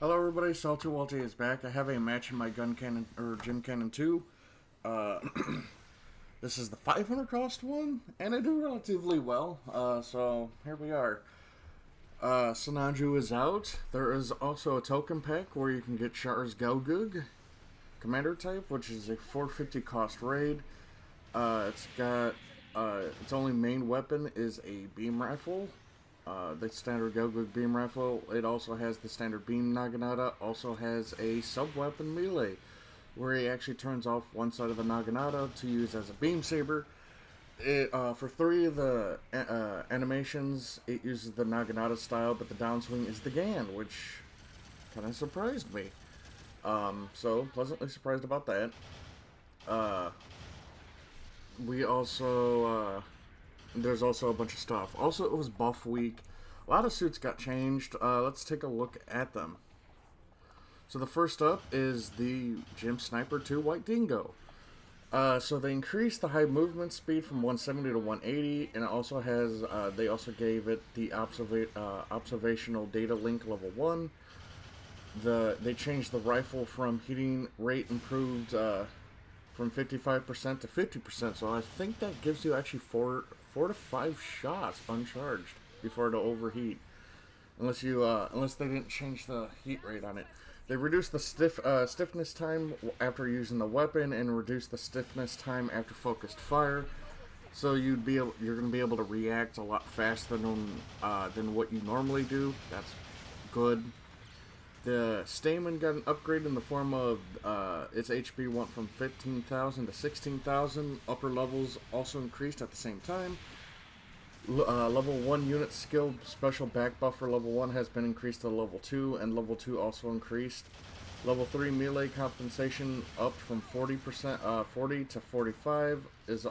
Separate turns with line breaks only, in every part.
Hello everybody, Salty Walty is back. I have a match in my gun cannon, or Gym Cannon 2. Uh, this is the 500 cost one, and I do relatively well, so here we are. Sanaju is out. There is also a token pack where you can get Char's Gaogug Commander type, which is a 450 cost raid. It's got, its only main weapon is a beam rifle, the standard Gaogug beam rifle. It also has the standard beam Naginata. Also has a sub weapon melee, where he actually turns off one side of the Naginata to use as a beam saber. For three of the animations, it uses the Naginata style, but the downswing is the Gan, which kind of surprised me. So pleasantly surprised about that. Uh, we also there's also a bunch of stuff. Also, it was buff week. A lot of suits got changed. Let's take a look at them. So the first up is the Gym Sniper 2 White Dingo. So they increased the high movement speed from 170 to 180, and it also has. They also gave it the observational data link level 1. They changed the rifle from hitting rate improved from 55% to 50%. So I think that gives you actually four to five shots uncharged before it'll overheat, unless they didn't change the heat rate on it. They reduced the stiffness time after using the weapon, and reduced the stiffness time after focused fire. So you're going to be able to react a lot faster than what you normally do. That's good. The Stamen got an upgrade in the form of its HP went from 15,000 to 16,000. Upper levels also increased at the same time. Level 1 unit skill special back buffer level 1 has been increased to level 2, and level 2 also increased. Level 3 melee compensation up from 40 to 45 is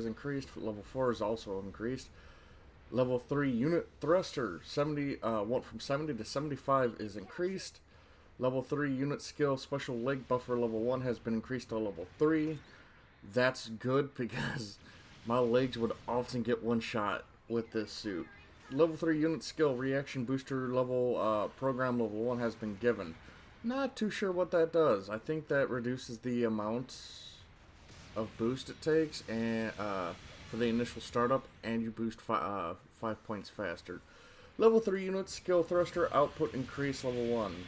increased. Level 4 is also increased. Level 3 unit thruster 70 went from 70 to 75 is increased. Level 3 unit skill special leg buffer level 1 has been increased to level 3. That's good because my legs would often get one shot with this suit. Level 3 unit skill reaction booster level program level 1 has been given. Not too sure what that does. I think that reduces the amount of boost it takes and for the initial startup, and you boost 5 points faster. Level 3 unit skill thruster output increase level 1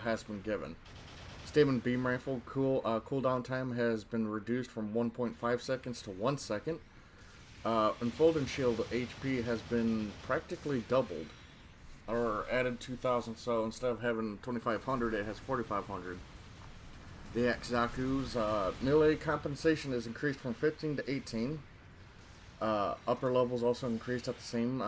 has been given. Stamen beam rifle cooldown time has been reduced from 1.5 seconds to 1 second. Unfolding shield HP has been practically doubled, or added 2,000. So instead of having 2,500, it has 4,500. The Axaku's melee compensation is increased from 15 to 18. Upper levels also increased at the same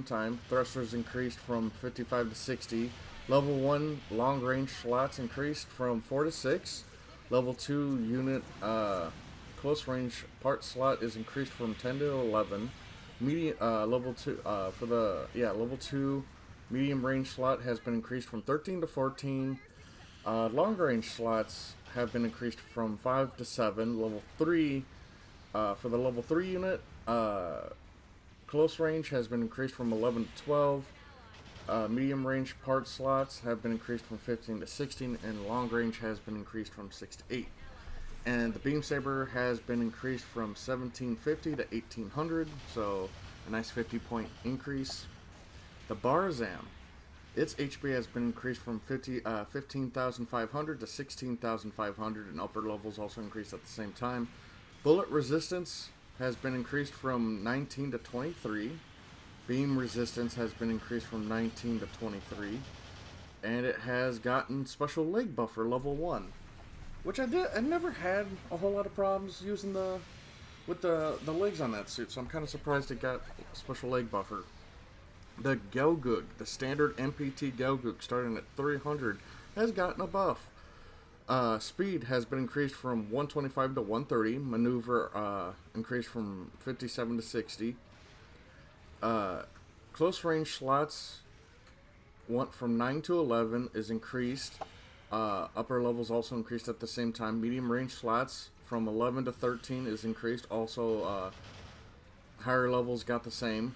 time. Thrusters increased from 55 to 60. Level 1 long range slots increased from 4 to 6. Level 2 unit close range part slot is increased from 10 to 11. Level 2 level 2 medium range slot has been increased from 13 to 14. Long range slots have been increased from 5 to 7. Level 3 for the level 3 unit, close range has been increased from 11 to 12. Medium range part slots have been increased from 15 to 16, and long range has been increased from 6 to 8. And the beam saber has been increased from 1750 to 1800, so a nice 50-point increase. The Barzam, its HP has been increased from 15,500 to 16,500, and upper levels also increased at the same time. Bullet resistance has been increased from 19 to 23. Beam resistance has been increased from 19 to 23. And it has gotten special leg buffer level 1. Which I never had a whole lot of problems using the legs on that suit, so I'm kind of surprised it got special leg buffer. The Gaogug, the standard MPT Gaogug starting at 300, has gotten a buff. Speed has been increased from 125 to 130. Maneuver increased from 57 to 60. Close range slots went from 9 to 11 is increased. Upper levels also increased at the same time. Medium range slots from 11 to 13 is increased. Also, higher levels got the same.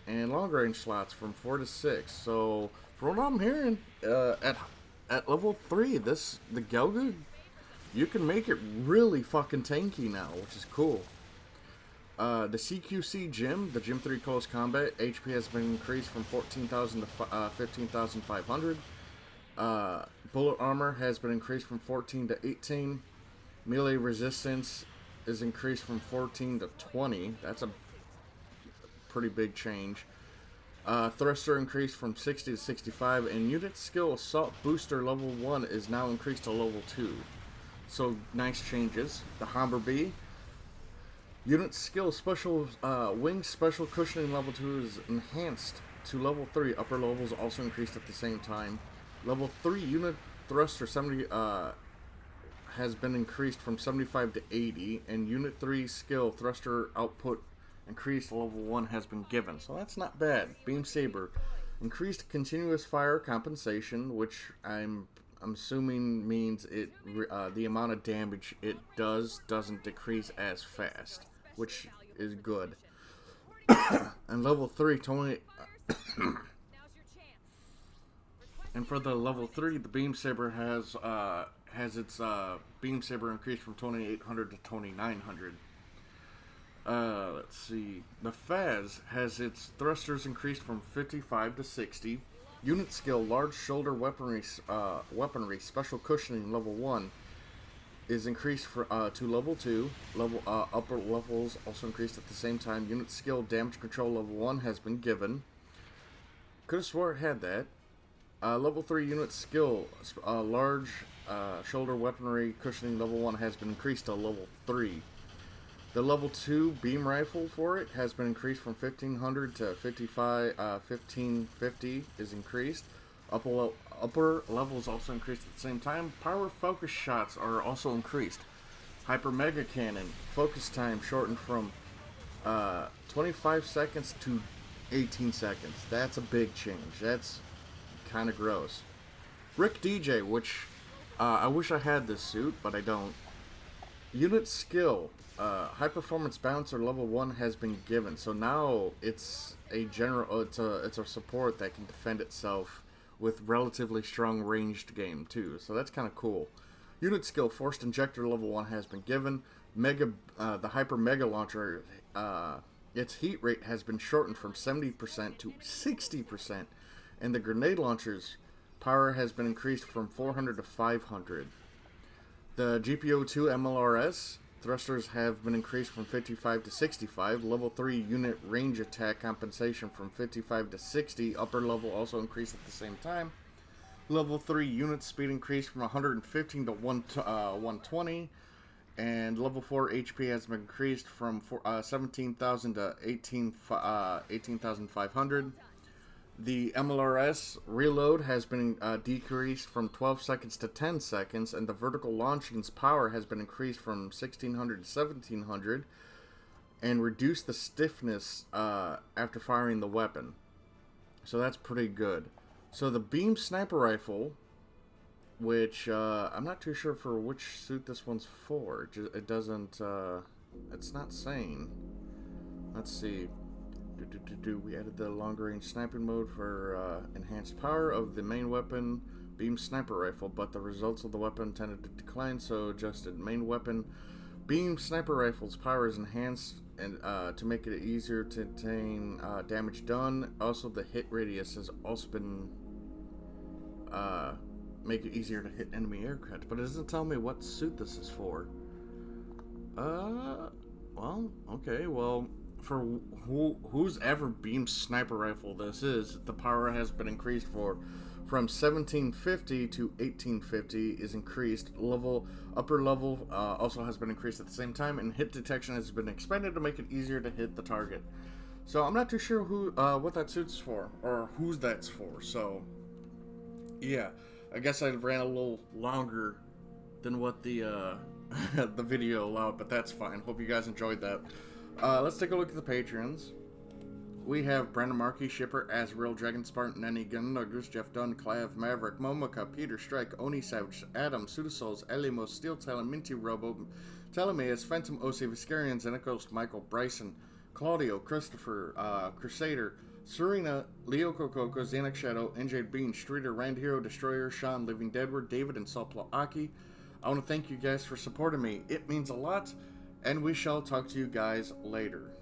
and long range slots from 4 to 6. So, from what I'm hearing, at level 3, the Gelga, you can make it really fucking tanky now, which is cool. The CQC Gym, the Gym 3 Close Combat, HP has been increased from 14,000 to 15,500. Bullet Armor has been increased from 14 to 18. Melee Resistance is increased from 14 to 20. That's a pretty big change. Thruster increased from 60 to 65. And Unit Skill Assault Booster level 1 is now increased to level 2. So, nice changes. The Humber B. Unit Skill Special Wing Special Cushioning level 2 is enhanced to level 3. Upper levels also increased at the same time. Level 3 Unit Thruster 70 has been increased from 75 to 80. And Unit 3 Skill Thruster Output increased to level 1 has been given. So that's not bad. Beam Saber. Increased Continuous Fire Compensation, which I'm assuming means it the amount of damage it doesn't decrease as fast, which is good. And level 3, Tony. And for the level 3, the Beam Saber has its Beam Saber increased from 2,800 to 2,900. Let's see. The Faz has its thrusters increased from 55 to 60. Unit Skill Large Shoulder Weaponry Special Cushioning level 1 is increased to level 2. Upper levels also increased at the same time. Unit Skill Damage Control level 1 has been given. Could have swore it had that. Level 3 Unit Skill Large Shoulder Weaponry Cushioning level 1 has been increased to level 3. The level 2 beam rifle for it has been increased from 1500 to 1550 is increased. Upper levels also increased at the same time. Power focus shots are also increased. Hyper Mega Cannon focus time shortened from 25 seconds to 18 seconds. That's a big change. That's kind of gross. Rick DJ, which I wish I had this suit, but I don't. Unit Skill High Performance Bouncer level 1 has been given, so now it's a it's a support that can defend itself with relatively strong ranged game too, so that's kind of cool. Unit Skill Forced Injector level 1 has been given. The Hyper Mega Launcher, its heat rate has been shortened from 70% to 60%, and the Grenade Launcher's power has been increased from 400 to 500. The GPO-2 MLRS thrusters have been increased from 55 to 65. Level 3 unit range attack compensation from 55 to 60. Upper level also increased at the same time. Level 3 unit speed increased from 115 to 120. And level 4 HP has been increased from 17,000 to 18,500. The MLRS reload has been decreased from 12 seconds to 10 seconds, and the vertical launching's power has been increased from 1600 to 1700, and reduced the stiffness after firing the weapon. So that's pretty good. So the beam sniper rifle, which I'm not too sure for which suit this one's for. It doesn't. It's not saying. Let's see. We added the longer range sniping mode for enhanced power of the main weapon, beam sniper rifle, but the results of the weapon tended to decline, so adjusted main weapon. Beam sniper rifle's power is enhanced and to make it easier to attain damage done. Also, the hit radius has also been make it easier to hit enemy aircraft, but it doesn't tell me what suit this is for. Well, okay, well, for whose ever beam sniper rifle this is, the power has been increased from 1750 to 1850 is increased. Upper level also has been increased at the same time, and hit detection has been expanded to make it easier to hit the target. So I'm not too sure what that suit's for, or whose that's for. So yeah, I guess I ran a little longer than what the the video allowed, but that's fine. Hope you guys enjoyed that. Let's take a look at the Patreons. We have Brandon Markey, Shipper, Azrael, Dragon Spartan, Nenny, Gun Nuggers, Jeff Dunn, Clive, Maverick, Momoka, Peter Strike, Oni Savage, Adam, Pseudosouls, Elimo, Steel Talon, Minty Robo, Telemeus, Phantom, OC Viscarian, Xenaghost, Michael, Bryson, Claudio, Christopher, Crusader, Serena, Leo Kokoko, Xanax Shadow, NJ Bean, Streeter, Rand Hero, Destroyer, Sean, Living Deadward, David, and Salpla Aki. I want to thank you guys for supporting me. It means a lot, and we shall talk to you guys later.